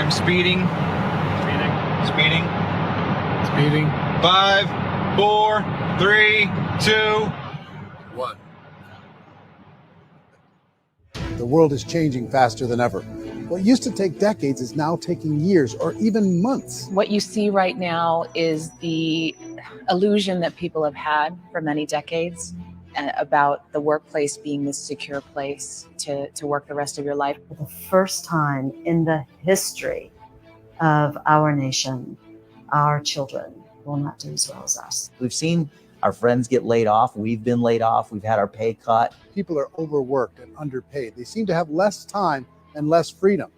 I'm speeding. Speeding. Speeding. 5, 4, 3, 2, 1. The world is changing faster than ever. What used to take decades is now taking years or even months. What you see right now is the illusion that people have had for many decades about the workplace being this secure place to work the rest of your life. For the first time in the history of our nation, our children will not do as well as us. We've seen our friends get laid off. We've been laid off. We've had our pay cut. People are overworked and underpaid. They seem to have less time and less freedom.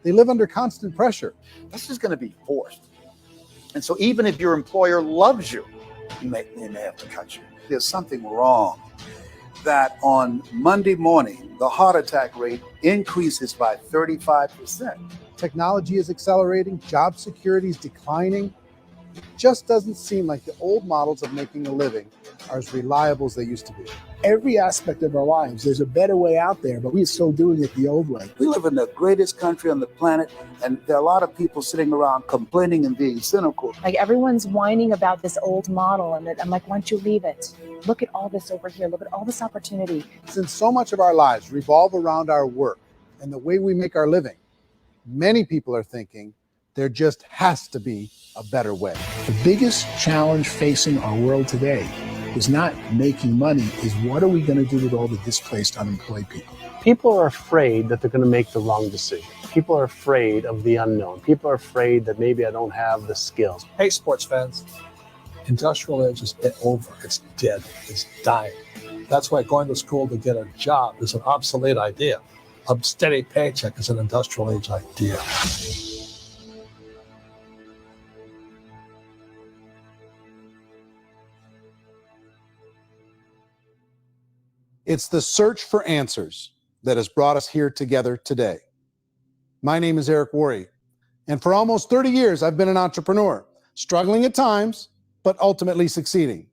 They live under constant pressure. This is going to be forced. And so even if your employer loves you, they may have to cut you. There's something wrong that on Monday morning, the heart attack rate increases by 35%. Technology is accelerating, job security is declining. It just doesn't seem like the old models of making a living are as reliable as they used to be. Every aspect of our lives, there's a better way out there, but we're still doing it the old way. We live in the greatest country on the planet, and there are a lot of people sitting around complaining and being cynical. Like everyone's whining about this old model, and I'm like, why don't you leave it? Look at all this over here. Look at all this opportunity. Since so much of our lives revolve around our work and the way we make our living, many people are thinking there just has to be a better way. The biggest challenge facing our world today is not making money, is what are we going to do with all the displaced, unemployed people? People are afraid that they're going to make the wrong decision. People are afraid of the unknown. People are afraid that maybe I don't have the skills. Hey, sports fans, industrial age is over. It's dead. It's dying. That's why going to school to get a job is an obsolete idea. A steady paycheck is an industrial age idea. It's the search for answers that has brought us here together today. My name is Eric Worre, and for almost 30 years, I've been an entrepreneur, struggling at times, but ultimately succeeding.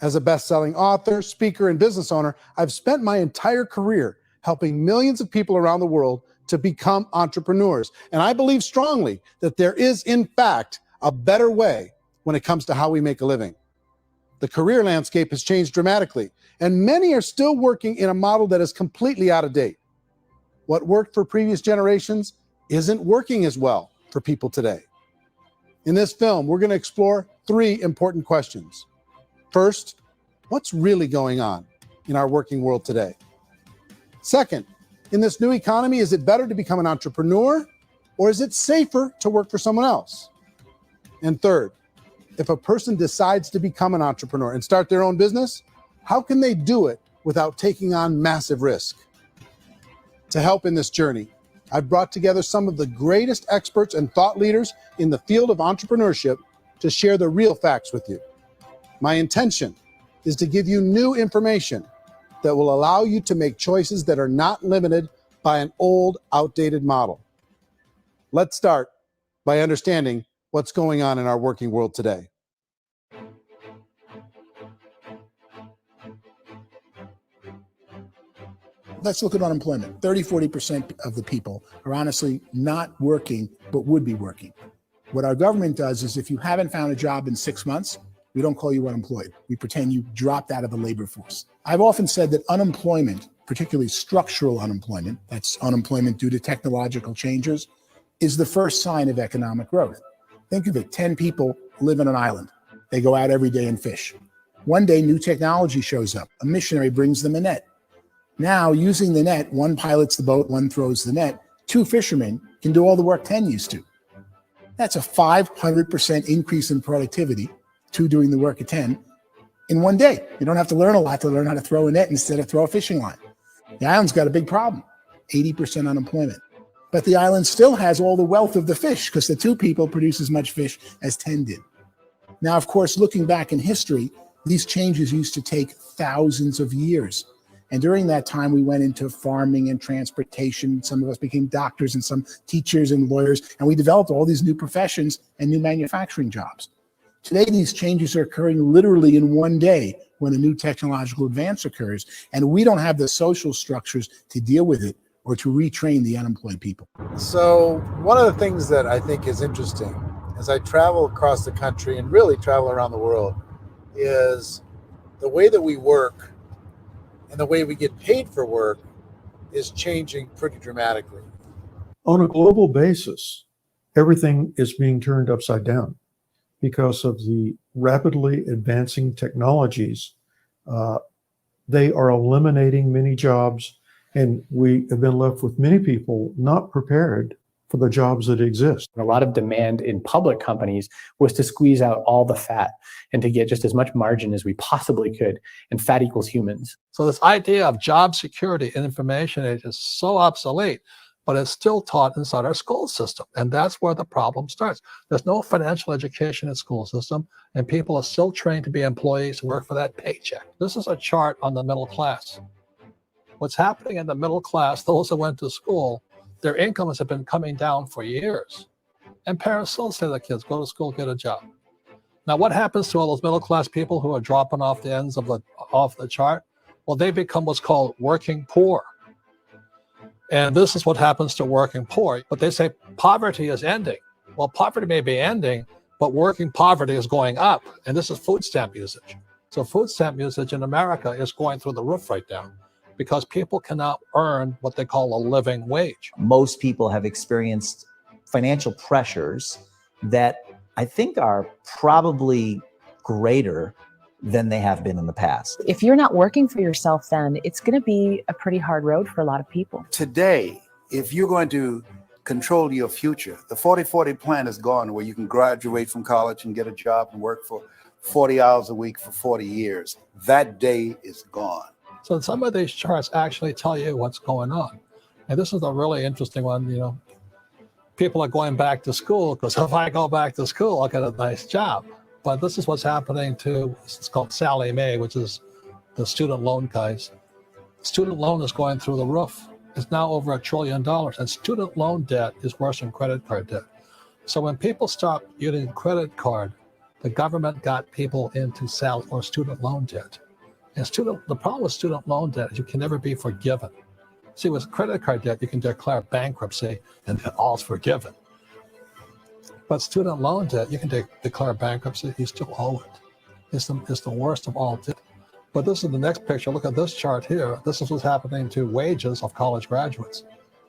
As a best-selling author, speaker, and business owner, I've spent my entire career helping millions of people around the world to become entrepreneurs. And I believe strongly that there is, in fact, a better way when it comes to how we make a living. The career landscape has changed dramatically, and many are still working in a model that is completely out of date. What worked for previous generations isn't working as well for people today. In this film, we're going to explore 3 important questions. First, what's really going on in our working world today? Second, in this new economy, is it better to become an entrepreneur, or is it safer to work for someone else? And third, if a person decides to become an entrepreneur and start their own business, how can they do it without taking on massive risk? To help in this journey, I've brought together some of the greatest experts and thought leaders in the field of entrepreneurship to share the real facts with you. My intention is to give you new information that will allow you to make choices that are not limited by an old, outdated model. Let's start by understanding what's going on in our working world today. Let's look at unemployment. 30–40% of the people are honestly not working, but would be working. What our government does is if you haven't found a job in 6 months, we don't call you unemployed. We pretend you dropped out of the labor force. I've often said that unemployment, particularly structural unemployment, that's unemployment due to technological changes, is the first sign of economic growth. Think of it, 10 people live on an island. They go out every day and fish. One day, new technology shows up. A missionary brings them a net. Now, using the net, one pilots the boat, one throws the net. 2 fishermen can do all the work 10 used to. That's a 500% increase in productivity, 2 doing the work of 10, in one day. You don't have to learn a lot to learn how to throw a net instead of throw a fishing line. The island's got a big problem, 80% unemployment. But the island still has all the wealth of the fish because the 2 people produce as much fish as 10 did. Now, of course, looking back in history, these changes used to take thousands of years. And during that time, we went into farming and transportation. Some of us became doctors and some teachers and lawyers, and we developed all these new professions and new manufacturing jobs. Today, these changes are occurring literally in one day when a new technological advance occurs, and we don't have the social structures to deal with it or to retrain the unemployed people. So one of the things that I think is interesting as I travel across the country and really travel around the world is the way that we work and the way we get paid for work is changing pretty dramatically. On a global basis, everything is being turned upside down because of the rapidly advancing technologies. They are eliminating many jobs, and we have been left with many people not prepared for the jobs that exist. A lot of demand in public companies was to squeeze out all the fat and to get just as much margin as we possibly could, and fat equals humans. So this idea of job security in information age is so obsolete, but it's still taught inside our school system. And that's where the problem starts. There's no financial education in school system, and people are still trained to be employees who work for that paycheck. This is a chart on the middle class. What's happening in the middle class, those that went to school, their incomes have been coming down for years. And parents still say to their kids, go to school, get a job. Now, what happens to all those middle class people who are dropping off the ends of the chart? Well, they become what's called working poor. And this is what happens to working poor. But they say poverty is ending. Well, poverty may be ending, but working poverty is going up. And this is food stamp usage. So food stamp usage in America is going through the roof right now because people cannot earn what they call a living wage. Most people have experienced financial pressures that I think are probably greater than they have been in the past. If you're not working for yourself, then it's going to be a pretty hard road for a lot of people. Today, if you're going to control your future, the 40-40 plan is gone, where you can graduate from college and get a job and work for 40 hours a week for 40 years. That day is gone. So some of these charts actually tell you what's going on. And this is a really interesting one. You know, people are going back to school because if I go back to school, I'll get a nice job. But this is what's happening to, it's called Sallie Mae, which is the student loan guys. Student loan is going through the roof. It's now over $1 trillion. And student loan debt is worse than credit card debt. So when people stopped using credit card, the government got people into student loan debt. And the problem with student loan debt is you can never be forgiven. See, with credit card debt, you can declare bankruptcy and then all's forgiven. But student loan debt, you can declare bankruptcy, you still owe it. It's the worst of all debt. But this is the next picture. Look at this chart here. This is what's happening to wages of college graduates.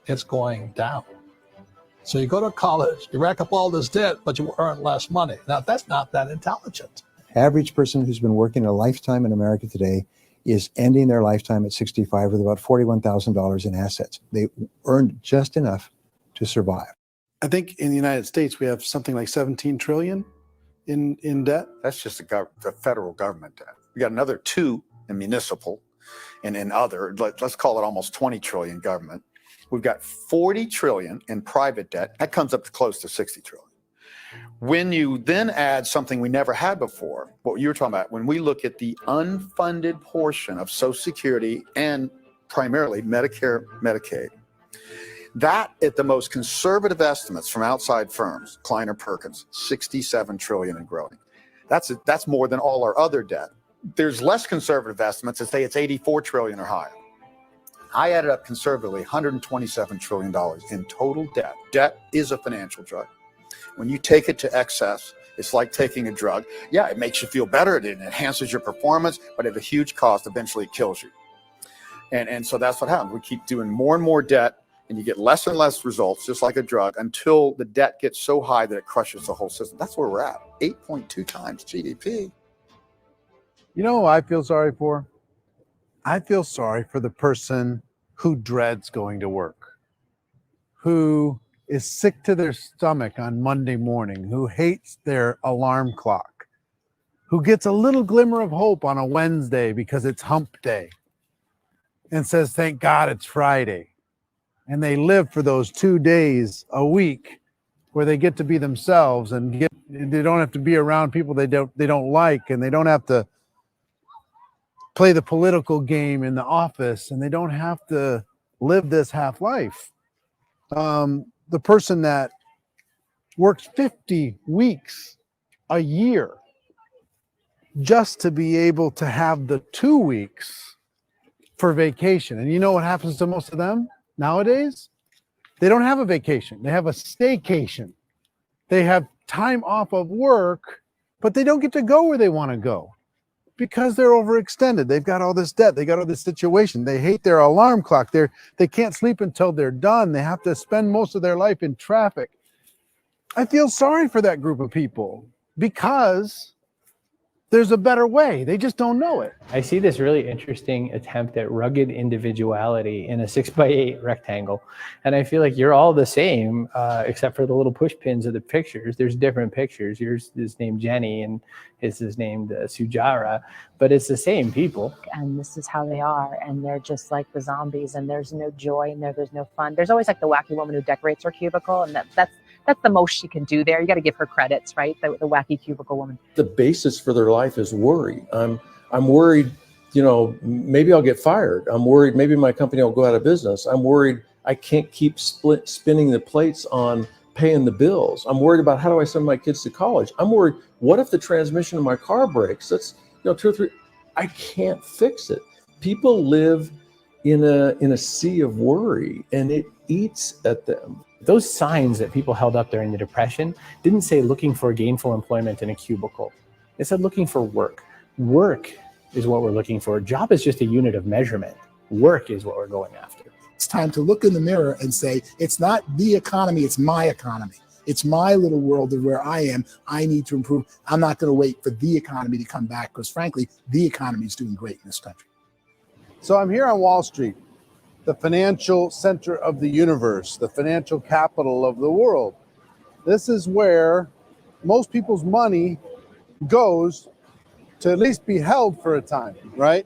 It's going down. So you go to college, you rack up all this debt, but you earn less money. Now, that's not that intelligent. Average person who's been working a lifetime in America today is ending their lifetime at 65 with about $41,000 in assets. They earned just enough to survive. I think in the United States, we have something like 17 trillion in debt. That's just the federal government debt. We got another 2 in municipal and in other, let's call it almost 20 trillion government. We've got 40 trillion in private debt. That comes up to close to 60 trillion. When you then add something we never had before, what you were talking about, when we look at the unfunded portion of Social Security and primarily Medicare, Medicaid, that at the most conservative estimates from outside firms, Kleiner Perkins, 67 trillion and growing. That's more than all our other debt. There's less conservative estimates that say it's 84 trillion or higher. I added up conservatively $127 trillion in total debt. Debt is a financial drug. When you take it to excess, it's like taking a drug. Yeah, it makes you feel better, it enhances your performance, but at a huge cost, eventually it kills you. And so that's what happens. We keep doing more and more debt, and you get less and less results, just like a drug, until the debt gets so high that it crushes the whole system. That's where we're at, 8.2 times GDP. You know who I feel sorry for? I feel sorry for the person who dreads going to work, who is sick to their stomach on Monday morning, who hates their alarm clock, who gets a little glimmer of hope on a Wednesday because it's hump day and says, thank God it's Friday. And they live for those 2 days a week where they get to be themselves and they don't have to be around people they don't like, and they don't have to play the political game in the office, and they don't have to live this half life. The person that works 50 weeks a year just to be able to have the 2 weeks for vacation. And you know what happens to most of them? Nowadays, they don't have a vacation. They have a staycation. They have time off of work, but they don't get to go where they want to go because they're overextended. They've got all this debt. They got all this situation. They hate their alarm clock. They can't sleep until they're done. They have to spend most of their life in traffic. I feel sorry for that group of people because there's a better way. They just don't know it. I see this really interesting attempt at rugged individuality in a 6x8 rectangle. And I feel like you're all the same, except for the little push pins of the pictures. There's different pictures. Yours is named Jenny and his is named Sujara, but it's the same people. And this is how they are. And they're just like the zombies, and there's no joy in there. There's no fun. There's always like the wacky woman who decorates her cubicle, and that's the most she can do there. You got to give her credits, right? The wacky cubicle woman. The basis for their life is worry. I'm worried, you know, maybe I'll get fired. I'm worried maybe my company will go out of business. I'm worried I can't keep spinning the plates on paying the bills. I'm worried about how do I send my kids to college. I'm worried, what if the transmission of my car breaks? That's, you know, 2 or 3, I can't fix it. People live in a sea of worry, and it eats at them. Those signs that people held up during the Depression didn't say looking for gainful employment in a cubicle. It said looking for work. Work is what we're looking for. Job is just a unit of measurement. Work is what we're going after. It's time to look in the mirror and say, it's not the economy, it's my economy. It's my little world of where I am. I need to improve. I'm not going to wait for the economy to come back because, frankly, the economy is doing great in this country. So I'm here on Wall Street, the financial center of the universe, the financial capital of the world. This is where most people's money goes to at least be held for a time, right?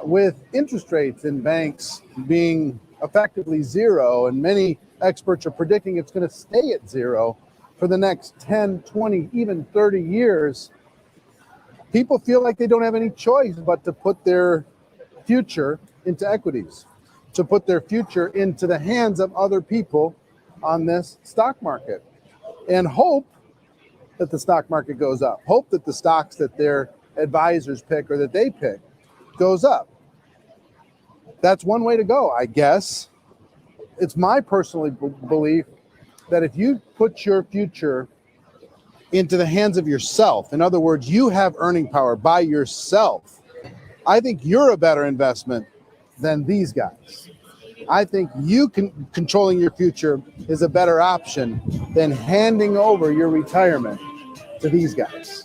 With interest rates in banks being effectively zero, and many experts are predicting it's going to stay at zero for the next 10, 20, even 30 years, people feel like they don't have any choice but to put their future into equities, to put their future into the hands of other people on this stock market, and hope that the stock market goes up, hope that the stocks that their advisors pick or that they pick goes up. That's one way to go, I guess. It's my personal belief that if you put your future into the hands of yourself, in other words, you have earning power by yourself, I think you're a better investment than these guys. I think controlling your future is a better option than handing over your retirement to these guys.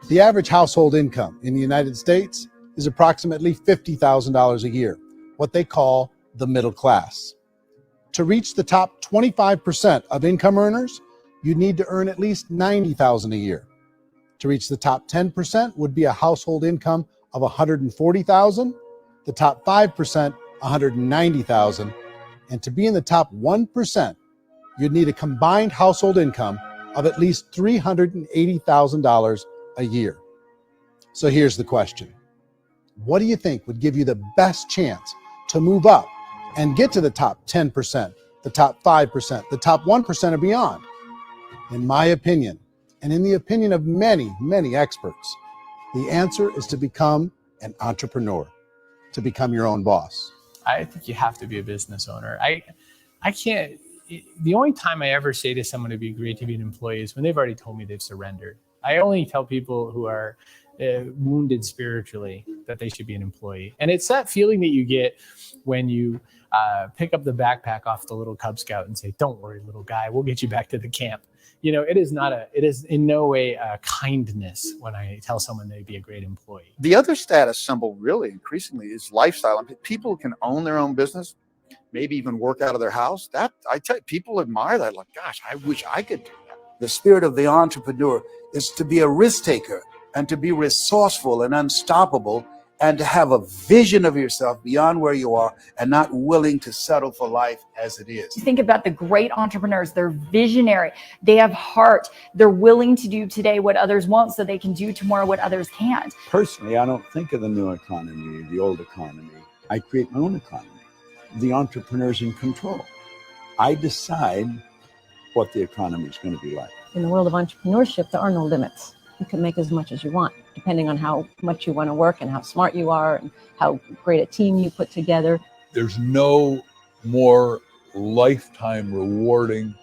The average household income in the United States is approximately $50,000 a year, what they call the middle class. To reach the top 25% of income earners, you need to earn at least $90,000 a year. To reach the top 10% would be a household income of $140,000, the top 5%, $190,000, and to be in the top 1%, you'd need a combined household income of at least $380,000 a year. So here's the question. What do you think would give you the best chance to move up and get to the top 10%, the top 5%, the top 1% or beyond? In my opinion, and in the opinion of many, many experts, the answer is to become an entrepreneur, to become your own boss. I think you have to be a business owner. I can't, the only time I ever say to someone it'd be great to be an employee is when they've already told me they've surrendered. I only tell people who are wounded spiritually that they should be an employee. And it's that feeling that you get when you pick up the backpack off the little Cub Scout and say, don't worry, little guy, we'll get you back to the camp. You know, it is in no way a kindness when I tell someone they'd be a great employee. The other status symbol really increasingly is lifestyle. I mean, people can own their own business, maybe even work out of their house. That, I tell you, people admire that. Like, gosh, I wish I could do that. The spirit of the entrepreneur is to be a risk taker and to be resourceful and unstoppable and to have a vision of yourself beyond where you are and not willing to settle for life as it is. Think about the great entrepreneurs. They're visionary. They have heart. They're willing to do today what others won't so they can do tomorrow what others can't. Personally, I don't think of the new economy, the old economy. I create my own economy. The entrepreneur's in control. I decide what the economy is going to be like. In the world of entrepreneurship, there are no limits. You can make as much as you want. depending on how much you want to work and how smart you are and how great a team you put together. There's no more lifetime rewarding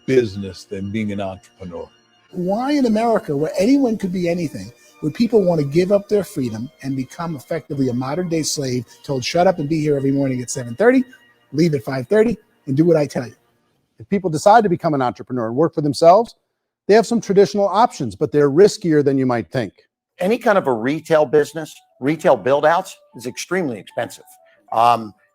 business than being an entrepreneur. Why in America, where anyone could be anything, would people want to give up their freedom and become effectively a modern day slave, told shut up and be here every morning at 7:30, leave at 5:30, and do what I tell you? If people decide to become an entrepreneur and work for themselves, they have some traditional options, but they're riskier than you might think. Any kind of a retail business, retail build outs is extremely expensive.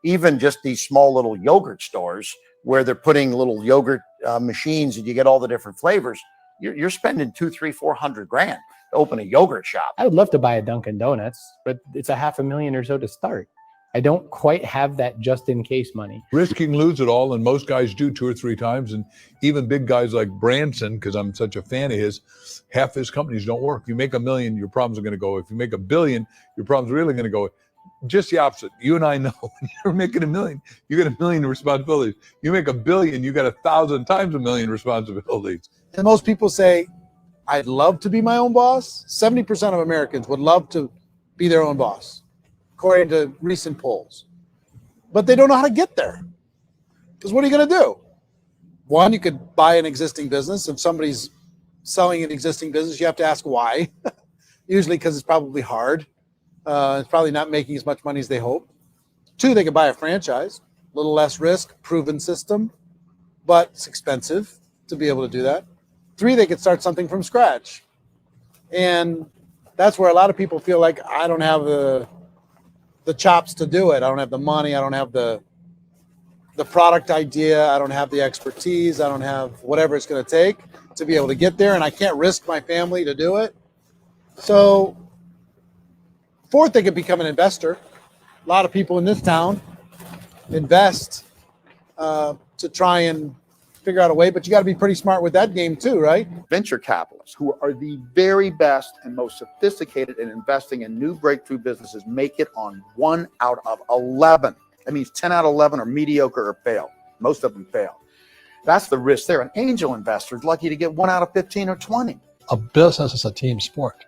Even just these small little yogurt stores where they're putting little yogurt machines and you get all the different flavors, you're spending $200,000, $300,000, $400,000 to open a yogurt shop. I would love to buy a Dunkin' Donuts, but it's $500,000 or so to start. I don't quite have that just in case money. Risking lose it all, and most guys do 2 or 3 times, and even big guys like Branson, because I'm such a fan of his, half his companies don't work. If you make $1 million, your problems are going to go. If you make $1 billion, your problems are really going to go. Just the opposite. You and I know when you're making $1 million, you get $1 million responsibilities. You make $1 billion, you got 1,000 times $1 million responsibilities. And most people say, I'd love to be my own boss. 70% of Americans would love to be their own boss, according to recent polls. But they don't know how to get there. Because what are you going to do? One, you could buy an existing business. If somebody's selling an existing business, you have to ask why. Usually because it's probably hard. It's probably not making as much money as they hope. 2, they could buy a franchise, a little less risk, proven system, but it's expensive to be able to do that. 3, they could start something from scratch. And that's where a lot of people feel like, I don't have the chops to do it. I don't have the money. I don't have the product idea. I don't have the expertise. I don't have whatever it's going to take to be able to get there. And I can't risk my family to do it. So 4th, they could become an investor. A lot of people in this town invest to try and figure out a way, but you got to be pretty smart with that game too, right? Venture capitalists, who are the very best and most sophisticated in investing in new breakthrough businesses, make it on 1 out of 11. That means 10 out of 11 are mediocre or fail. Most of them fail. That's the risk there. An angel investor is lucky to get 1 out of 15 or 20. A business is a team sport.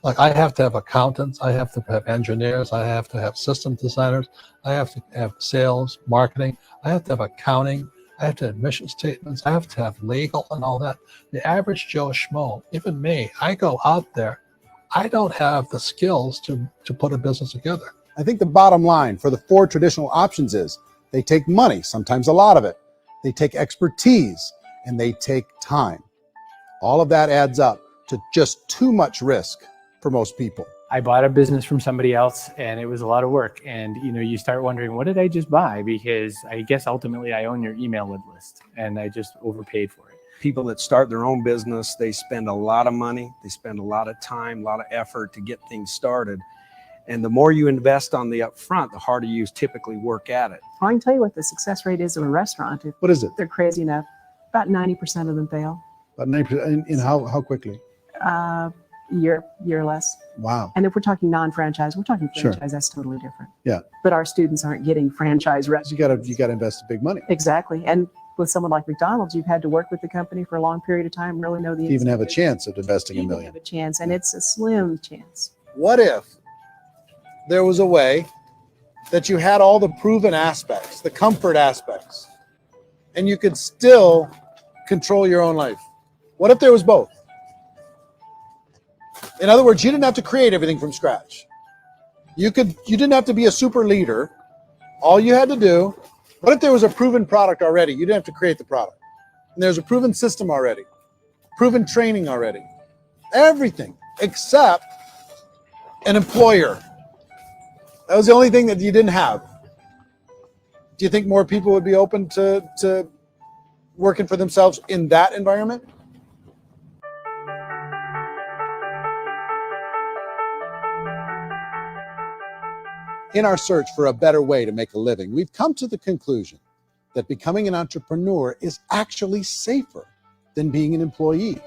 Like, I have to have accountants, I have to have engineers, I have to have system designers, I have to have sales, marketing, I have to have accounting, I have to have mission statements, I have to have legal and all that. The average Joe Schmo, even me, I go out there, I don't have the skills to put a business together. I think the bottom line for the 4 traditional options is they take money, sometimes a lot of it. They take expertise, and they take time. All of that adds up to just too much risk for most people. I bought a business from somebody else and it was a lot of work. And you start wondering, what did I just buy? Because I guess ultimately I own your email list and I just overpaid for it. People that start their own business, they spend a lot of money, they spend a lot of time, a lot of effort to get things started. And the more you invest on the upfront, the harder you typically work at it. I can tell you what the success rate is of a restaurant. If What is it? they're crazy enough, about 90% of them fail. About 90%. In how quickly? Year or less. Wow. And if we're talking non-franchise, we're talking Sure. franchise, that's totally different. Yeah. But our students aren't getting franchise restaurants. You gotta invest big money. Exactly. And with someone like McDonald's, you've had to work with the company for a long period of time, really know the To even have a inside chance of investing $1 business. million. Have a chance, and it's a slim chance. What if there was a way that you had all the proven aspects, the comfort aspects, and you could still control your own life? What if there was both? In other words, you didn't have to create everything from scratch. You didn't have to be a super leader. All you had to do, what if there was a proven product already? You didn't have to create the product. And there's a proven system already, proven training already, everything except an employer. That was the only thing that you didn't have. Do you think more people would be open to working for themselves in that environment? In our search for a better way to make a living, we've come to the conclusion that becoming an entrepreneur is actually safer than being an employee.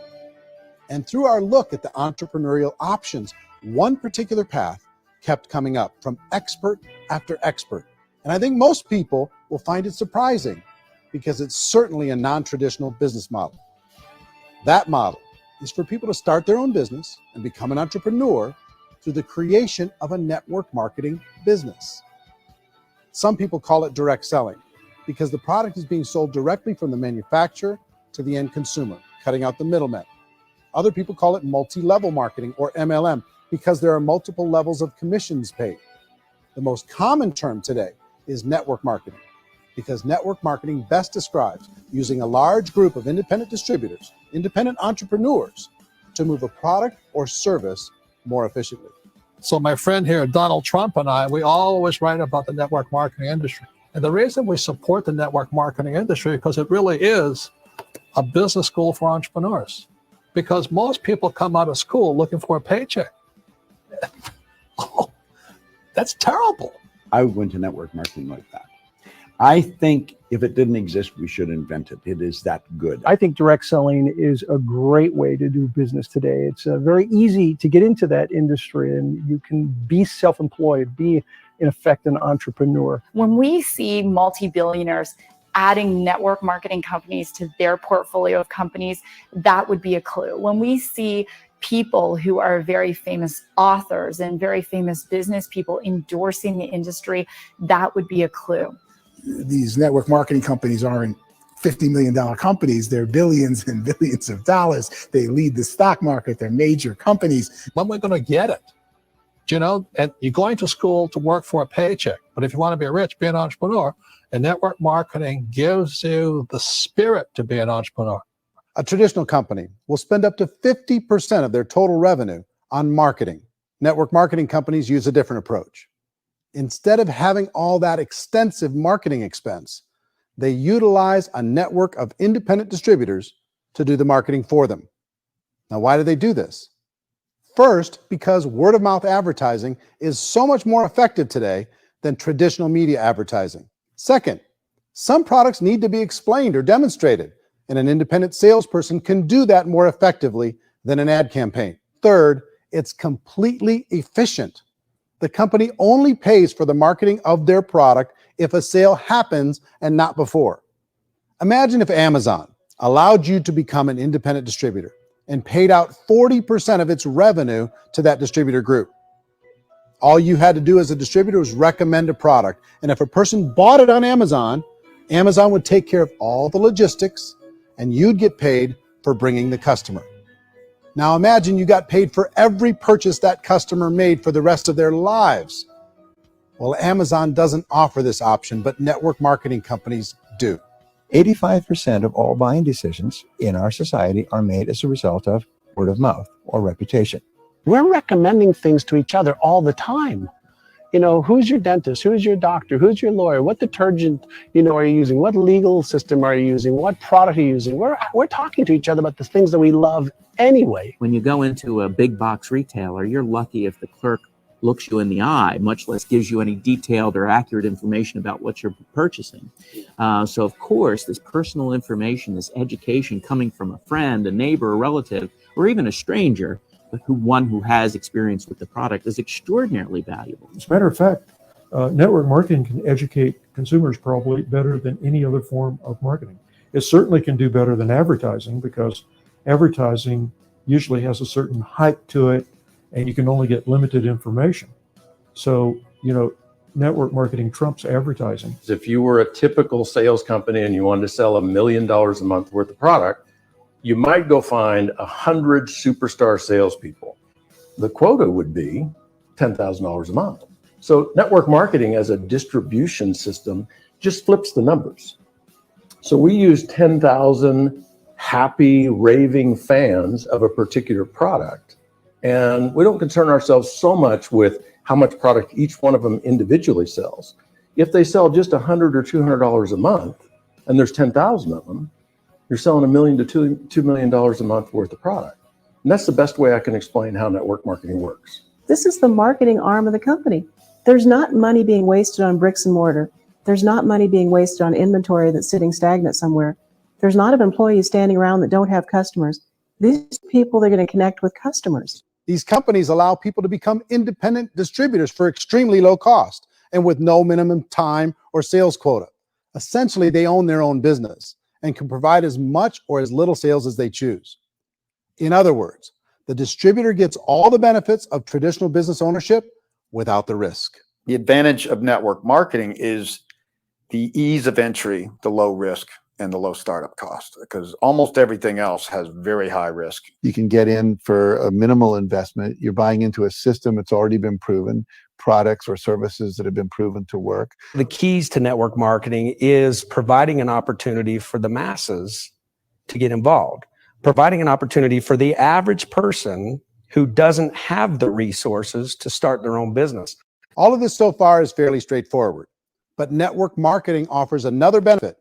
And through our look at the entrepreneurial options, one particular path kept coming up from expert after expert. And I think most people will find it surprising because it's certainly a non-traditional business model. That model is for people to start their own business and become an entrepreneur through the creation of a network marketing business. Some people call it direct selling because the product is being sold directly from the manufacturer to the end consumer, cutting out the middlemen. Other people call it multi-level marketing, or MLM, because there are multiple levels of commissions paid. The most common term today is network marketing, because network marketing best describes using a large group of independent distributors, independent entrepreneurs, to move a product or service more efficiently. So my friend here, Donald Trump, and I, we always write about the network marketing industry. And the reason we support the network marketing industry, because it really is a business school for entrepreneurs. Because most people come out of school looking for a paycheck. Oh, that's terrible. I would go into network marketing like that. I think if it didn't exist, we should invent it. It is that good. I think direct selling is a great way to do business today. It's very easy to get into that industry, and you can be self-employed, be in effect an entrepreneur. When we see multi-billionaires adding network marketing companies to their portfolio of companies, that would be a clue. When we see people who are very famous authors and very famous business people endorsing the industry, that would be a clue. These network marketing companies aren't $50 million companies. They're billions and billions of dollars. They lead the stock market. They're major companies. When we're going to get it? You know, and you're going to school to work for a paycheck. But if you want to be rich, be an entrepreneur. And network marketing gives you the spirit to be an entrepreneur. A traditional company will spend up to 50% of their total revenue on marketing. Network marketing companies use a different approach. Instead of having all that extensive marketing expense, they utilize a network of independent distributors to do the marketing for them. Now, why do they do this? First, because word-of-mouth advertising is so much more effective today than traditional media advertising. Second, some products need to be explained or demonstrated, and an independent salesperson can do that more effectively than an ad campaign. Third, it's completely efficient. The company only pays for the marketing of their product if a sale happens and not before. Imagine if Amazon allowed you to become an independent distributor and paid out 40% of its revenue to that distributor group. All you had to do as a distributor was recommend a product. And if a person bought it on Amazon, Amazon would take care of all the logistics and you'd get paid for bringing the customer. Now imagine you got paid for every purchase that customer made for the rest of their lives. Well, Amazon doesn't offer this option, but network marketing companies do. 85% of all buying decisions in our society are made as a result of word of mouth or reputation. We're recommending things to each other all the time. You know, who's your dentist? Who's your doctor? Who's your lawyer? What detergent, are you using? What legal system are you using? What product are you using? We're talking to each other about the things that we love anyway. When you go into a big box retailer, you're lucky if the clerk looks you in the eye, much less gives you any detailed or accurate information about what you're purchasing. So of course, this personal information, this education coming from a friend, a neighbor, a relative, or even a stranger, but one who has experience with the product is extraordinarily valuable. As a matter of fact, network marketing can educate consumers probably better than any other form of marketing. It certainly can do better than advertising because advertising usually has a certain hype to it and you can only get limited information. So, network marketing trumps advertising. If you were a typical sales company and you wanted to sell $1 million a month worth of product, you might go find 100 superstar salespeople. The quota would be $10,000 a month. So network marketing as a distribution system just flips the numbers. So we use 10,000 happy, raving fans of a particular product. And we don't concern ourselves so much with how much product each one of them individually sells. If they sell just $100 or $200 a month, and there's 10,000 of them, you're selling $1 million to $2 million a month worth of product. And that's the best way I can explain how network marketing works. This is the marketing arm of the company. There's not money being wasted on bricks and mortar. There's not money being wasted on inventory that's sitting stagnant somewhere. There's not of employees standing around that don't have customers. These people, they're going to connect with customers. These companies allow people to become independent distributors for extremely low cost and with no minimum time or sales quota. Essentially, they own their own business and can provide as much or as little sales as they choose. In other words, The distributor gets all the benefits of traditional business ownership without the risk. The advantage of network marketing is the ease of entry, the low risk, and the low startup cost, because almost everything else has very high risk. You can get in for a minimal investment. You're buying into a system that's already been proven, products or services that have been proven to work. The keys to network marketing is providing an opportunity for the masses to get involved, providing an opportunity for the average person who doesn't have the resources to start their own business. All of this so far is fairly straightforward, but network marketing offers another benefit,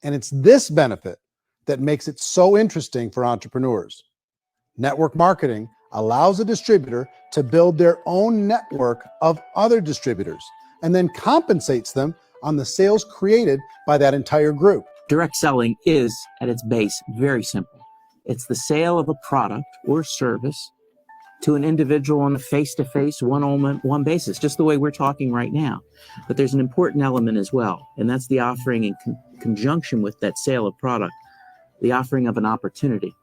and it's this benefit that makes it so interesting for entrepreneurs. Network marketing allows a distributor to build their own network of other distributors and then compensates them on the sales created by that entire group. Direct selling is, at its base, very simple. It's the sale of a product or service to an individual on a face-to-face, one-on-one basis, just the way we're talking right now. But there's an important element as well, and that's the offering in conjunction with that sale of product, the offering of an opportunity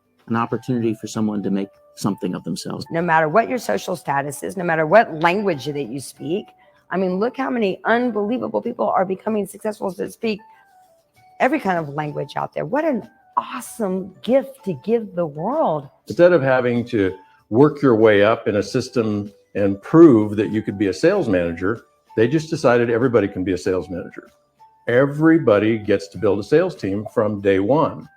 for someone to make something of themselves. No matter what your social status is, no matter what language that you speak, I mean, look how many unbelievable people are becoming successful to speak every kind of language out there. What an awesome gift to give the world. Instead of having to work your way up in a system and prove that you could be a sales manager, they just decided everybody can be a sales manager. Everybody gets to build a sales team from day one.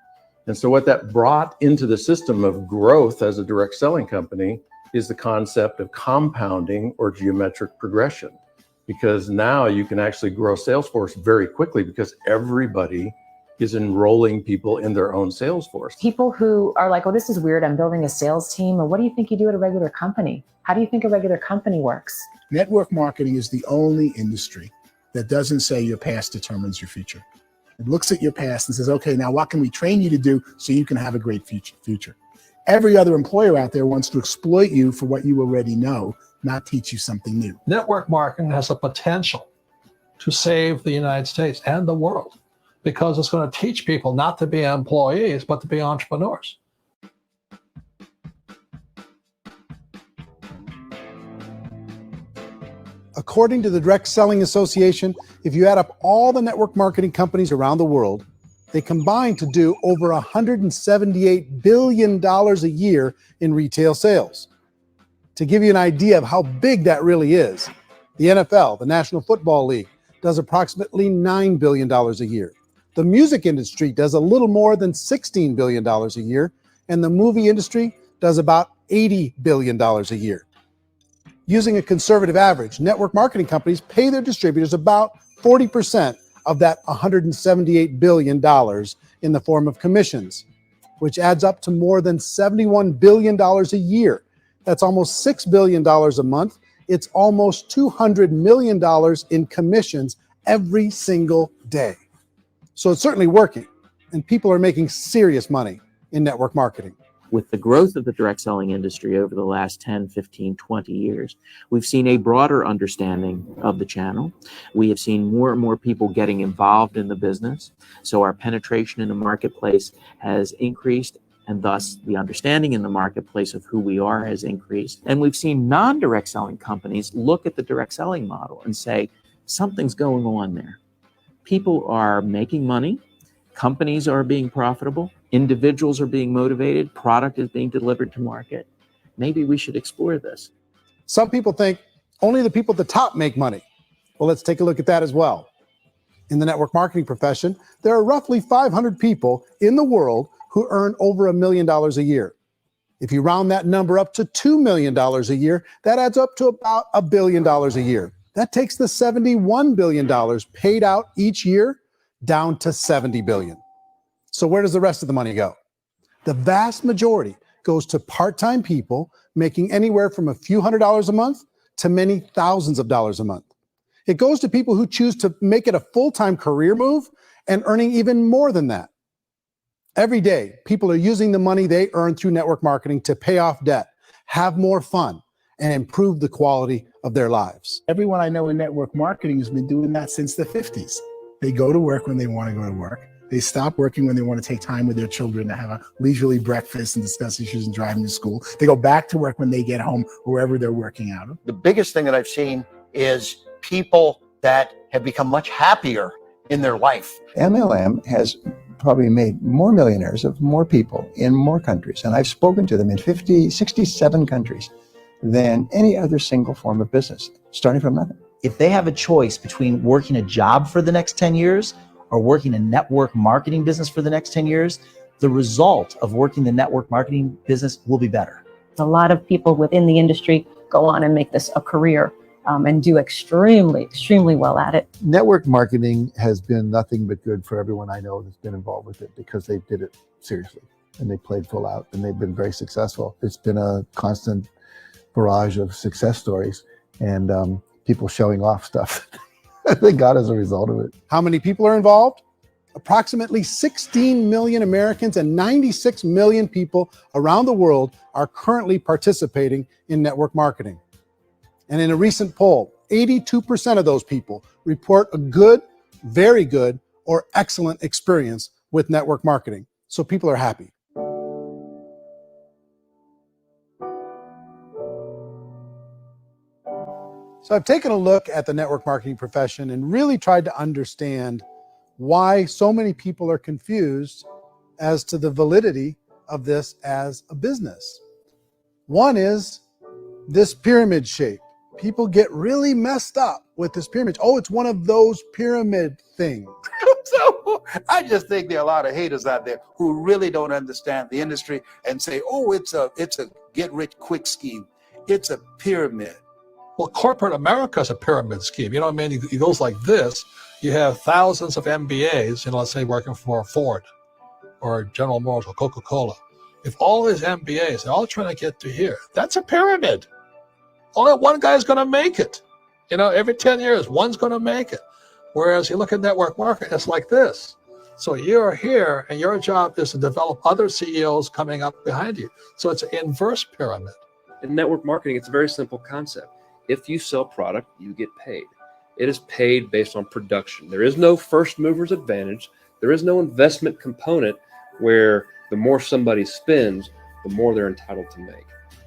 And so what that brought into the system of growth as a direct selling company is the concept of compounding or geometric progression. Because now you can actually grow Salesforce very quickly because everybody is enrolling people in their own Salesforce. People who are like, oh, this is weird, I'm building a sales team. Or what do you think you do at a regular company? How do you think a regular company works? Network marketing is the only industry that doesn't say your past determines your future. It looks at your past and says, okay, now what can we train you to do so you can have a great future? Every other employer out there wants to exploit you for what you already know, not teach you something new. Network marketing has the potential to save the United States and the world because it's going to teach people not to be employees, but to be entrepreneurs. According to the Direct Selling Association, if you add up all the network marketing companies around the world, they combine to do over $178 billion a year in retail sales. To give you an idea of how big that really is, the NFL, the National Football League, does approximately $9 billion a year. The music industry does a little more than $16 billion a year, and the movie industry does about $80 billion a year. Using a conservative average, network marketing companies pay their distributors about 40% of that $178 billion in the form of commissions, which adds up to more than $71 billion a year. That's almost $6 billion a month. It's almost $200 million in commissions every single day. So it's certainly working, and people are making serious money in network marketing. With the growth of the direct selling industry over the last 10, 15, 20 years, we've seen a broader understanding of the channel. We have seen more and more people getting involved in the business. So our penetration in the marketplace has increased, and thus the understanding in the marketplace of who we are has increased. And we've seen non-direct selling companies look at the direct selling model and say, something's going on there. People are making money, companies are being profitable, individuals are being motivated, product is being delivered to market. Maybe we should explore this. Some people think only the people at the top make money. Well, let's take a look at that as well. In the network marketing profession, there are roughly 500 people in the world who earn over $1 million a year. If you round that number up to $2 million a year, that adds up to about $1 billion a year. That takes the $71 billion paid out each year down to $70 billion. So where does the rest of the money go? The vast majority goes to part-time people making anywhere from a few $100s a month to many thousands of dollars a month. It goes to people who choose to make it a full-time career move and earning even more than that. Every day, people are using the money they earn through network marketing to pay off debt, have more fun, and improve the quality of their lives. Everyone I know in network marketing has been doing that since the 50s. They go to work when they want to go to work. They stop working when they want to take time with their children to have a leisurely breakfast and discuss issues and driving to school. They go back to work when they get home, wherever they're working out of. The biggest thing that I've seen is people that have become much happier in their life. MLM has probably made more millionaires of more people in more countries, and I've spoken to them in 67 countries, than any other single form of business, starting from nothing. If they have a choice between working a job for the next 10 years or working a network marketing business for the next 10 years, the result of working the network marketing business will be better. A lot of people within the industry go on and make this a career and do extremely well at it. Network marketing has been nothing but good for everyone I know that's been involved with it, because they did it seriously and they played full out and they've been very successful. It's been a constant barrage of success stories and people showing off stuff they got as a result of it. How many people are involved? Approximately 16 million Americans and 96 million people around the world are currently participating in network marketing. And in a recent poll, 82% of those people report a good, very good, or excellent experience with network marketing. So people are happy. So I've taken a look at the network marketing profession and really tried to understand why so many people are confused as to the validity of this as a business. One is this pyramid shape. People get really messed up with this pyramid. Oh, it's one of those pyramid things. So I just think there are a lot of haters out there who really don't understand the industry and say, oh, it's a get rich quick scheme. It's a pyramid. Well, corporate America is a pyramid scheme. You know what I mean? It goes like this. You have thousands of MBAs, let's say working for Ford or General Motors or Coca-Cola. If all these MBAs, they're all trying to get to here, that's a pyramid. Only one guy's going to make it. Every 10 years, one's going to make it. Whereas you look at network marketing, it's like this. So you're here and your job is to develop other CEOs coming up behind you. So it's an inverse pyramid. In network marketing, it's a very simple concept. If you sell product, you get paid. It is paid based on production. There is no first mover's advantage. There is no investment component where the more somebody spends, the more they're entitled to make.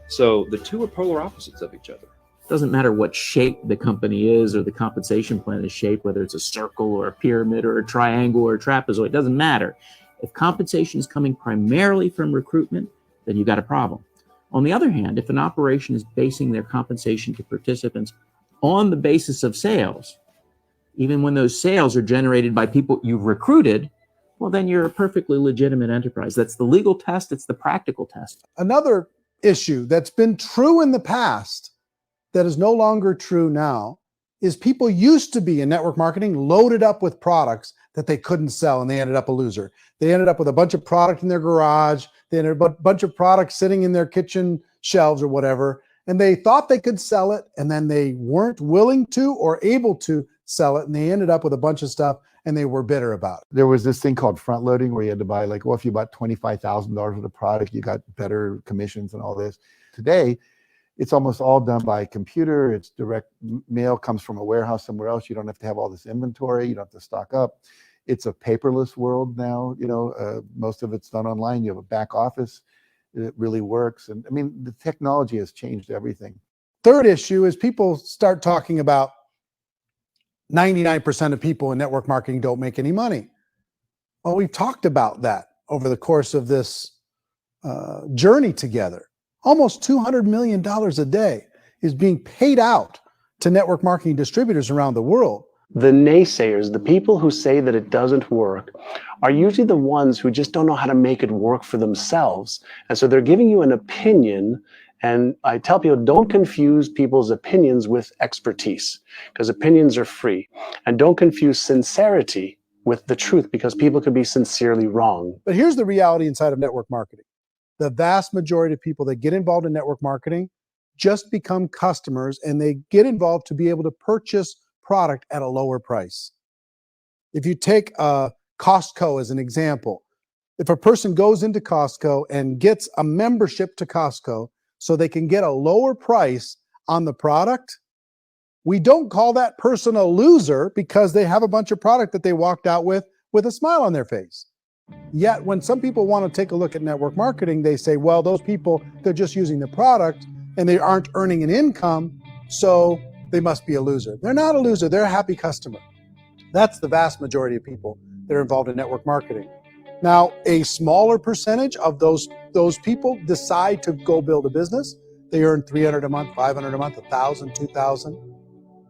So the two are polar opposites of each other. Doesn't matter what shape the company is or the compensation plan is shaped, whether it's a circle or a pyramid or a triangle or a trapezoid, it doesn't matter. If compensation is coming primarily from recruitment, then you've got a problem. On the other hand, if an operation is basing their compensation to participants on the basis of sales, even when those sales are generated by people you've recruited, well, then you're a perfectly legitimate enterprise. That's the legal test. It's the practical test. Another issue that's been true in the past that is no longer true now is people used to be in network marketing loaded up with products that they couldn't sell and they ended up a loser. They ended up with a bunch of product in their garage. They ended up a bunch of products sitting in their kitchen shelves or whatever, and they thought they could sell it, and then they weren't willing to or able to sell it, and they ended up with a bunch of stuff and they were bitter about it. There was this thing called front loading where you had to buy if you bought $25,000 worth of product, you got better commissions and all this. Today, it's almost all done by computer. It's direct mail, comes from a warehouse somewhere else. You don't have to have all this inventory. You don't have to stock up. It's a paperless world now. Most of it's done online. You have a back office. It really works. And I mean, the technology has changed everything. Third issue is people start talking about 99% of people in network marketing don't make any money. Well, we've talked about that over the course of this journey together. Almost $200 million a day is being paid out to network marketing distributors around the world. The naysayers, the people who say that it doesn't work, are usually the ones who just don't know how to make it work for themselves. And so they're giving you an opinion. And I tell people, don't confuse people's opinions with expertise, because opinions are free. And don't confuse sincerity with the truth, because people could be sincerely wrong. But here's the reality inside of network marketing. The vast majority of people that get involved in network marketing just become customers, and they get involved to be able to purchase product at a lower price. If you take Costco as an example, if a person goes into Costco and gets a membership to Costco so they can get a lower price on the product, we don't call that person a loser because they have a bunch of product that they walked out with with a smile on their face. Yet when some people want to take a look at network marketing, they say, well, those people, they're just using the product and they aren't earning an income, so they must be a loser. They're not a loser, they're a happy customer. That's the vast majority of people that are involved in network marketing. Now, a smaller percentage of those people decide to go build a business. They earn $300 a month, $500 a month, $1,000, $2,000.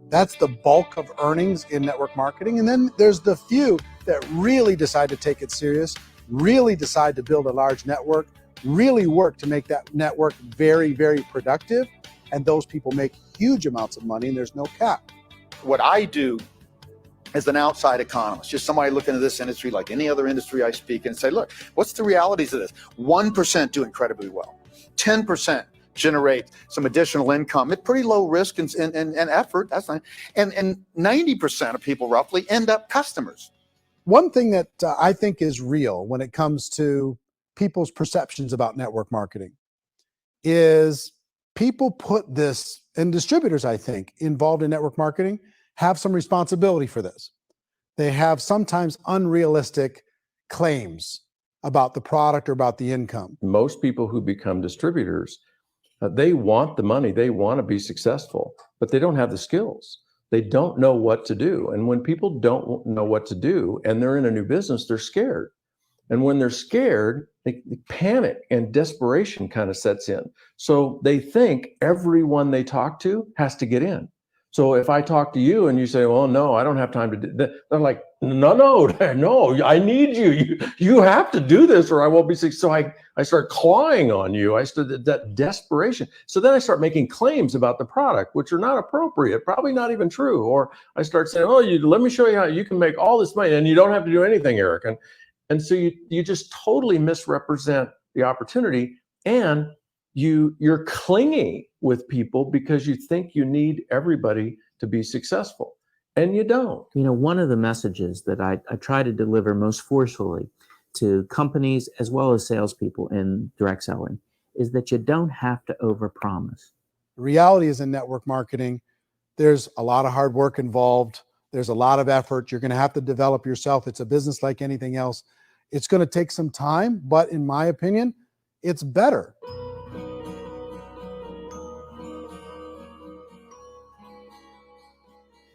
That's the bulk of earnings in network marketing. And then there's the few that really decide to take it serious, really decide to build a large network, really work to make that network very, very productive. And those people make huge amounts of money and there's no cap. What I do as an outside economist, just somebody looking at this industry like any other industry I speak and say, look, what's the realities of this? 1% do incredibly well. 10% generate some additional income at pretty low risk and effort. That's fine. And 90% of people roughly end up customers. One thing that I think is real when it comes to people's perceptions about network marketing is people put this, and distributors, I think, involved in network marketing have some responsibility for this. They have sometimes unrealistic claims about the product or about the income. Most people who become distributors, they want the money, they want to be successful, but they don't have the skills. They don't know what to do. And when people don't know what to do and they're in a new business, they're scared. And when they're scared, they panic and desperation kind of sets in. So they think everyone they talk to has to get in. So if I talk to you and you say, well, no, I don't have time to do that. They're like, no, I need you. You have to do this or I won't be successful. So I start clawing on you. I started that desperation. So then I start making claims about the product, which are not appropriate, probably not even true. Or I start saying, oh, let me show you how you can make all this money and you don't have to do anything, Eric. And so you just totally misrepresent the opportunity and you're clingy with people because you think you need everybody to be successful, and you don't. You know, one of the messages that I try to deliver most forcefully to companies as well as salespeople in direct selling is that you don't have to overpromise. The reality is in network marketing, there's a lot of hard work involved. There's a lot of effort. You're going to have to develop yourself. It's a business like anything else. It's going to take some time, but in my opinion, it's better.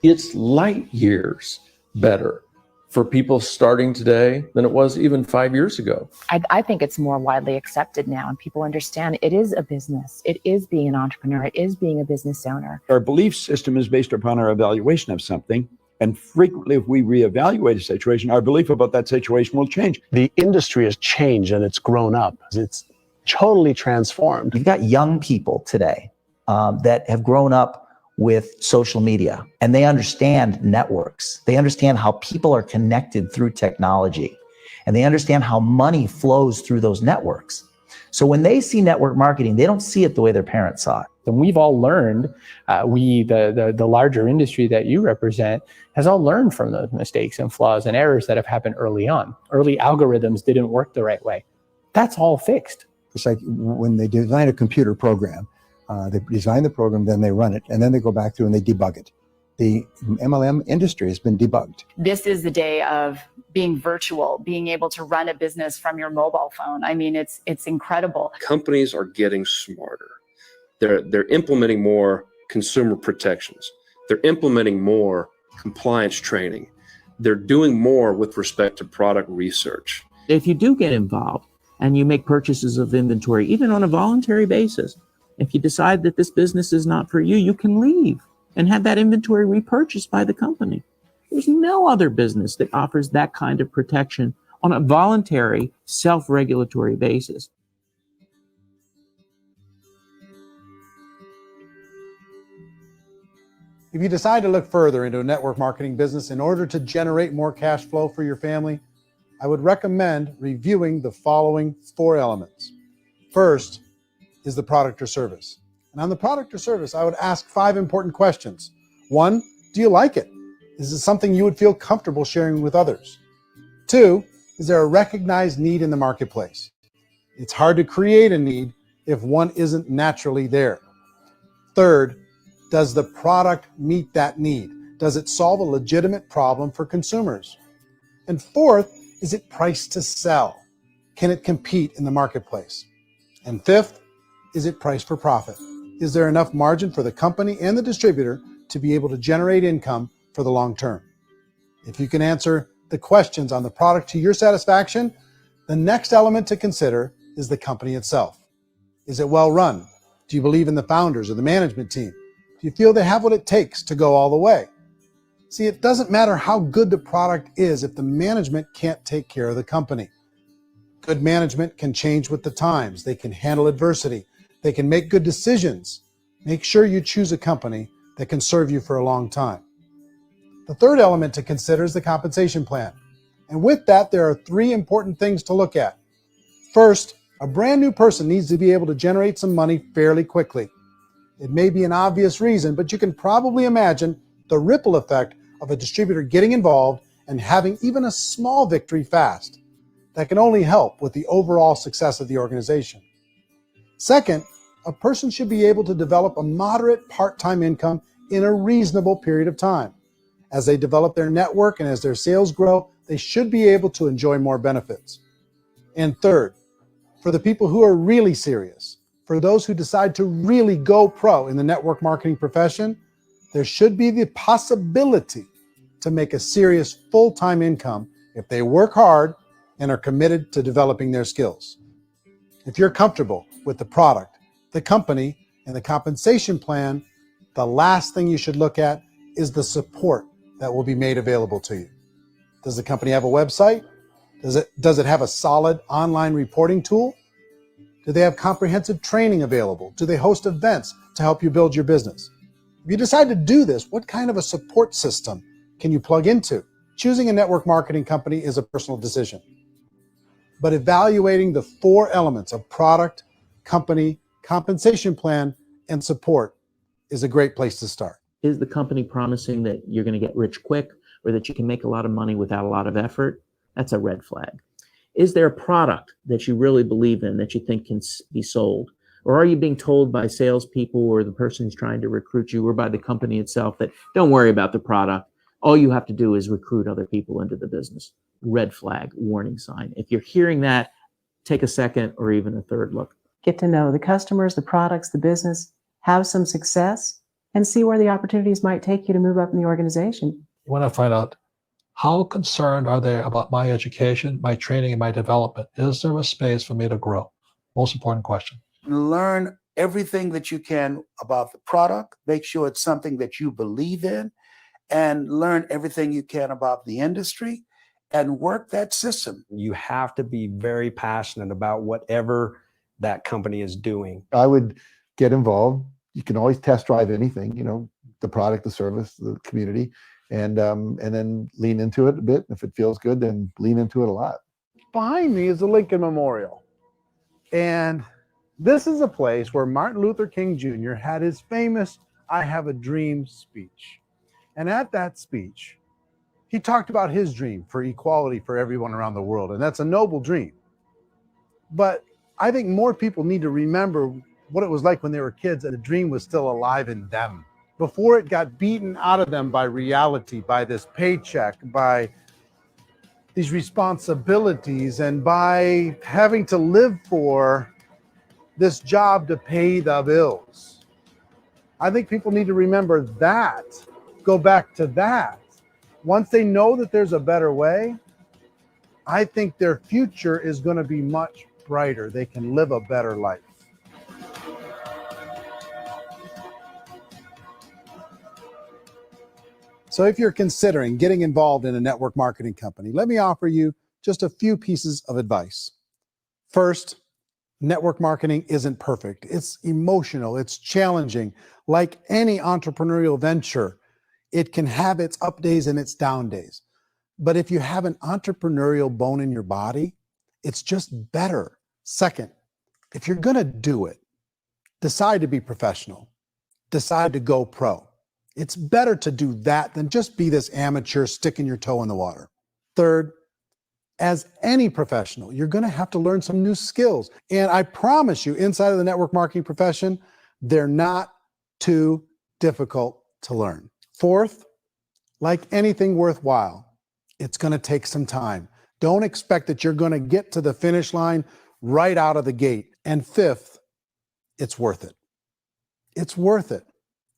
It's light years better for people starting today than it was even 5 years ago. I think it's more widely accepted now and people understand it is a business. It is being an entrepreneur. It is being a business owner. Our belief system is based upon our evaluation of something. And frequently, if we reevaluate a situation, our belief about that situation will change. The industry has changed and it's grown up. It's totally transformed. You've got young people today that have grown up with social media and they understand networks. They understand how people are connected through technology and they understand how money flows through those networks. So when they see network marketing, they don't see it the way their parents saw it. And we've all learned, the larger industry that you represent has all learned from those mistakes and flaws and errors that have happened early on. Early algorithms didn't work the right way. That's all fixed. It's like when they design a computer program, they design the program, then they run it, and then they go back through and they debug it. The MLM industry has been debugged. This is the day of being virtual, being able to run a business from your mobile phone. I mean, it's incredible. Companies are getting smarter. They're implementing more consumer protections. They're implementing more compliance training. They're doing more with respect to product research. If you do get involved and you make purchases of inventory, even on a voluntary basis, if you decide that this business is not for you, you can leave and have that inventory repurchased by the company. There's no other business that offers that kind of protection on a voluntary, self-regulatory basis. If you decide to look further into a network marketing business in order to generate more cash flow for your family, I would recommend reviewing the following 4 elements. First is the product or service. And on the product or service, I would ask 5 important questions. 1, do you like it? Is it something you would feel comfortable sharing with others? 2, is there a recognized need in the marketplace? It's hard to create a need if one isn't naturally there. 3rd, does the product meet that need? Does it solve a legitimate problem for consumers? And fourth, is it priced to sell? Can it compete in the marketplace? And fifth, is it priced for profit? Is there enough margin for the company and the distributor to be able to generate income for the long term? If you can answer the questions on the product to your satisfaction, the next element to consider is the company itself. Is it well run? Do you believe in the founders or the management team? Do you feel they have what it takes to go all the way? See, it doesn't matter how good the product is if the management can't take care of the company. Good management can change with the times. They can handle adversity. They can make good decisions. Make sure you choose a company that can serve you for a long time. The third element to consider is the compensation plan. And with that, there are 3 important things to look at. First, a brand new person needs to be able to generate some money fairly quickly. It may be an obvious reason, but you can probably imagine the ripple effect of a distributor getting involved and having even a small victory fast. That can only help with the overall success of the organization. Second, a person should be able to develop a moderate part-time income in a reasonable period of time. As they develop their network and as their sales grow, they should be able to enjoy more benefits. And third, for the people who are really serious, for those who decide to really go pro in the network marketing profession, there should be the possibility to make a serious full-time income if they work hard and are committed to developing their skills. If you're comfortable with the product, the company, and the compensation plan, the last thing you should look at is the support that will be made available to you. Does the company have a website? Does it have a solid online reporting tool? Do they have comprehensive training available? Do they host events to help you build your business? If you decide to do this, what kind of a support system can you plug into? Choosing a network marketing company is a personal decision. But evaluating the 4 elements of product, company, compensation plan, and support is a great place to start. Is the company promising that you're going to get rich quick or that you can make a lot of money without a lot of effort? That's a red flag. Is there a product that you really believe in that you think can be sold? Or are you being told by salespeople or the person who's trying to recruit you or by the company itself that don't worry about the product? All you have to do is recruit other people into the business. Red flag, warning sign. If you're hearing that, take a second or even a third look. Get to know the customers, the products, the business, have some success, and see where the opportunities might take you to move up in the organization. You want to find out how concerned are they about my education, my training, and my development? Is there a space for me to grow? Most important question. Learn everything that you can about the product. Make sure it's something that you believe in, and learn everything you can about the industry and work that system. You have to be very passionate about whatever that company is doing. I would get involved. You can always test drive anything, the product, the service, the community, and then lean into it a bit. If it feels good, then lean into it a lot. Behind me is the Lincoln Memorial. And this is a place where Martin Luther King Jr. had his famous "I Have a Dream" speech. And at that speech, he talked about his dream for equality for everyone around the world. And that's a noble dream. But I think more people need to remember what it was like when they were kids and the dream was still alive in them. Before it got beaten out of them by reality, by this paycheck, by these responsibilities, and by having to live for this job to pay the bills. I think people need to remember that, go back to that. Once they know that there's a better way, I think their future is going to be much brighter. They can live a better life. So if you're considering getting involved in a network marketing company, let me offer you just a few pieces of advice. First, network marketing isn't perfect. It's emotional, it's challenging. Like any entrepreneurial venture, it can have its up days and its down days. But if you have an entrepreneurial bone in your body, it's just better. Second, if you're gonna do it, decide to be professional, decide to go pro. It's better to do that than just be this amateur sticking your toe in the water. Third, as any professional, you're going to have to learn some new skills. And I promise you, inside of the network marketing profession, they're not too difficult to learn. Fourth, like anything worthwhile, It's going to take some time. Don't expect that you're going to get to the finish line right out of the gate. And fifth, it's worth it. It's worth it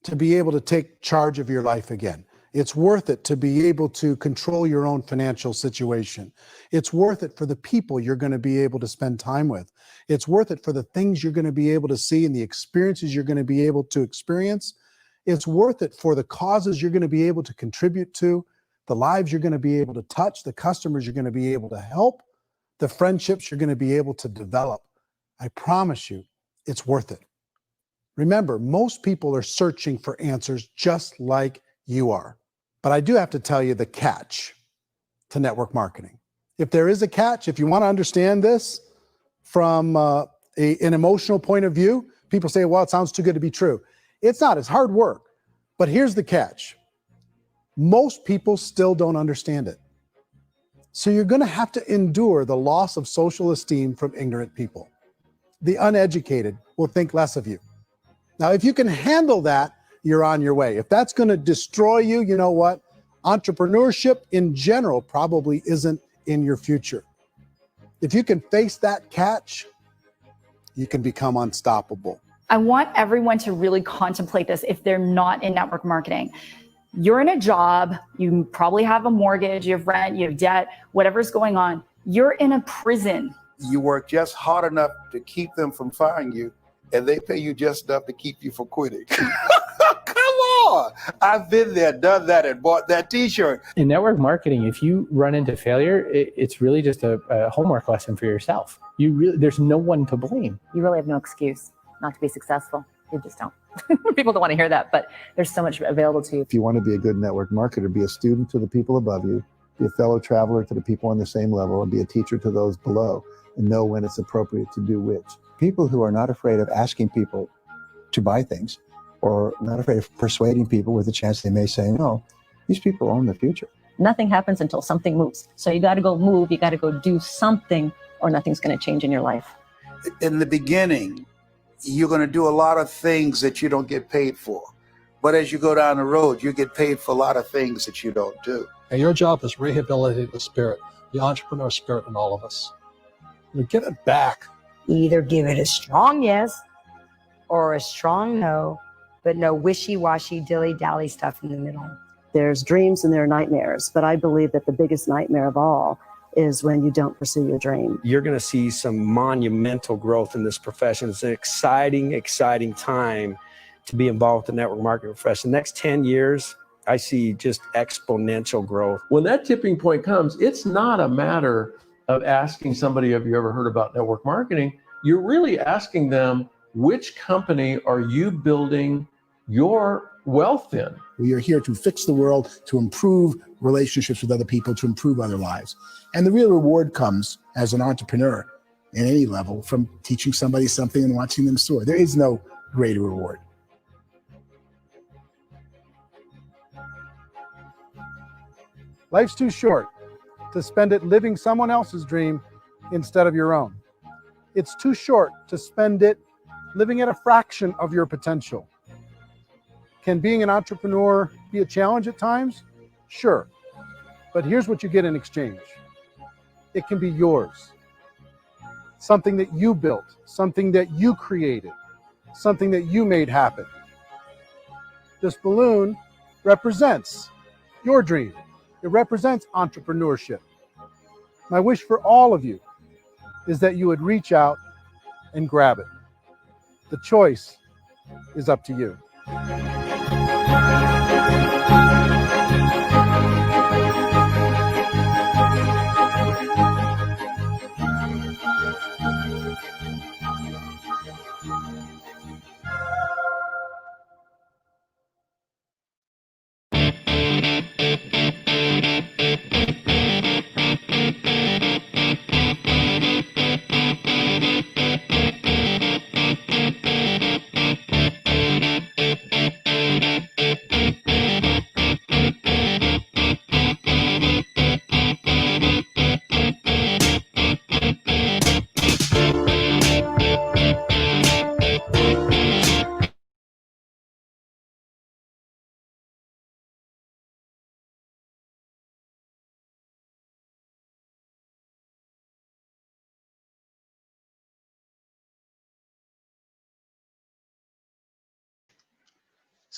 to be able to take charge of your life again. It's worth it to be able to control your own financial situation. It's worth it for the people you're going to be able to spend time with. It's worth it for the things you're going to be able to see and the experiences you're going to be able to experience. It's worth it for the causes you're going to be able to contribute to, the lives you're going to be able to touch, the customers you're going to be able to help, the friendships you're going to be able to develop. I promise you, it's worth it. Remember, most people are searching for answers just like you are. But I do have to tell you the catch to network marketing. If there is a catch, if you want to understand this from an emotional point of view, people say, well, it sounds too good to be true. It's not, it's hard work. But here's the catch. Most people still don't understand it. So you're going to have to endure the loss of social esteem from ignorant people. The uneducated will think less of you. Now, if you can handle that, you're on your way. If that's going to destroy you, you know what? Entrepreneurship in general probably isn't in your future. If you can face that catch, you can become unstoppable. I want everyone to really contemplate this if they're not in network marketing. You're in a job, you probably have a mortgage, you have rent, you have debt, whatever's going on. You're in a prison. You work just hard enough to keep them from firing you, and they pay you just enough to keep you from quitting. Come on! I've been there, done that, and bought that t-shirt. In network marketing, if you run into failure, it's really just a homework lesson for yourself. There's no one to blame. You really have no excuse not to be successful. You just don't. People don't want to hear that, but there's so much available to you. If you want to be a good network marketer, be a student to the people above you, be a fellow traveler to the people on the same level, and be a teacher to those below, and know when it's appropriate to do which. People who are not afraid of asking people to buy things, or not afraid of persuading people with a chance they may say no, these people own the future. Nothing happens until something moves. So you got to go move, you got to go do something, or nothing's going to change in your life. In the beginning, you're going to do a lot of things that you don't get paid for. But as you go down the road, you get paid for a lot of things that you don't do. And your job is rehabilitate the spirit, the entrepreneur spirit in all of us. You get it back. Either give it a strong yes or a strong no, but no wishy-washy, dilly-dally stuff in the middle. There's dreams and there are nightmares, but I believe that the biggest nightmare of all is when you don't pursue your dream. You're going to see some monumental growth in this profession. It's an exciting, exciting time to be involved with the network marketing profession. The next 10 years, I see just exponential growth. When that tipping point comes, it's not a matter of asking somebody, have you ever heard about network marketing? You're really asking them, which company are you building your wealth in? We are here to fix the world, to improve relationships with other people, to improve other lives. And the real reward comes as an entrepreneur at any level from teaching somebody something and watching them soar. There is no greater reward. Life's too short to spend it living someone else's dream instead of your own. It's too short to spend it living at a fraction of your potential. Can being an entrepreneur be a challenge at times? Sure. But here's what you get in exchange. It can be yours. Something that you built, something that you created, something that you made happen. This balloon represents your dream. It represents entrepreneurship. My wish for all of you is that you would reach out and grab it. The choice is up to you.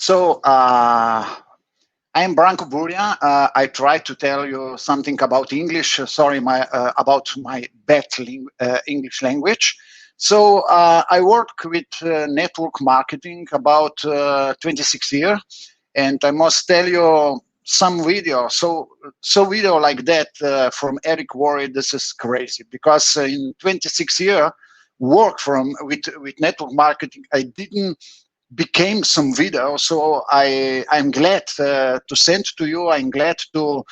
So I'm Branko Burja. I try to tell you something about English. Sorry, about my bad English language. So I work with network marketing about 26 years, and I must tell you some video. So video like that from Eric Worre. This is crazy because in 26 years work with network marketing, I didn't became some video. So I'm glad to send to you. I'm glad to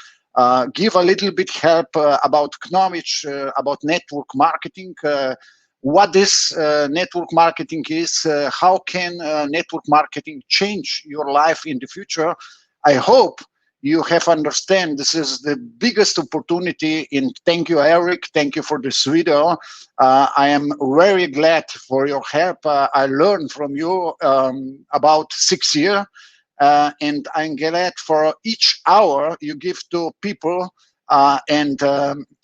give a little bit help about knowledge about network marketing. What this network marketing is, how can network marketing change your life in the future. I hope you have understand this is the biggest opportunity. And thank you, Eric. Thank you for this video. I am very glad for your help. I learned from you about 6 years, and I'm glad for each hour you give to people. And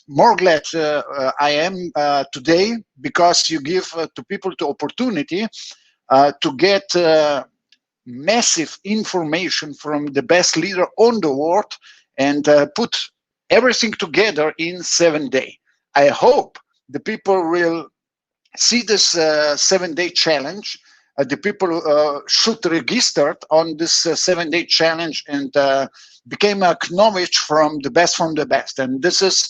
more glad I am today because you give to people the opportunity to get massive information from the best leader on the world and put everything together in 7 days. I hope the people will see this 7-day challenge. The people should register on this 7-day challenge and become acknowledged from the best. And this is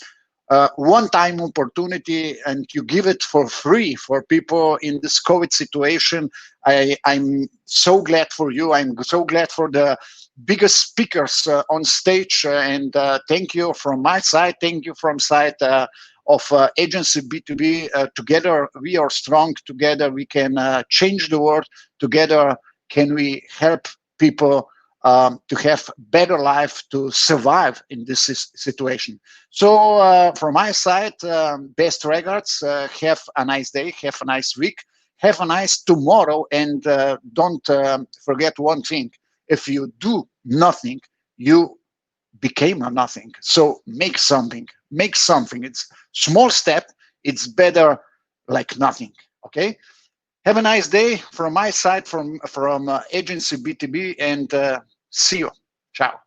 one-time opportunity, and you give it for free for people in this COVID situation. I'm so glad for you. I'm so glad for the biggest speakers on stage, and thank you from my side. Thank you from side of agency B2B. Together we are strong. Together we can change the world. Together can we help people to have better life, to survive in this situation. So from my side, best regards. Have a nice day. Have a nice week. Have a nice tomorrow. And don't forget one thing. If you do nothing, you became a nothing. So make something. Make something. It's small step. It's better like nothing. Okay. Have a nice day from my side, from agency B2B, and see you. Ciao.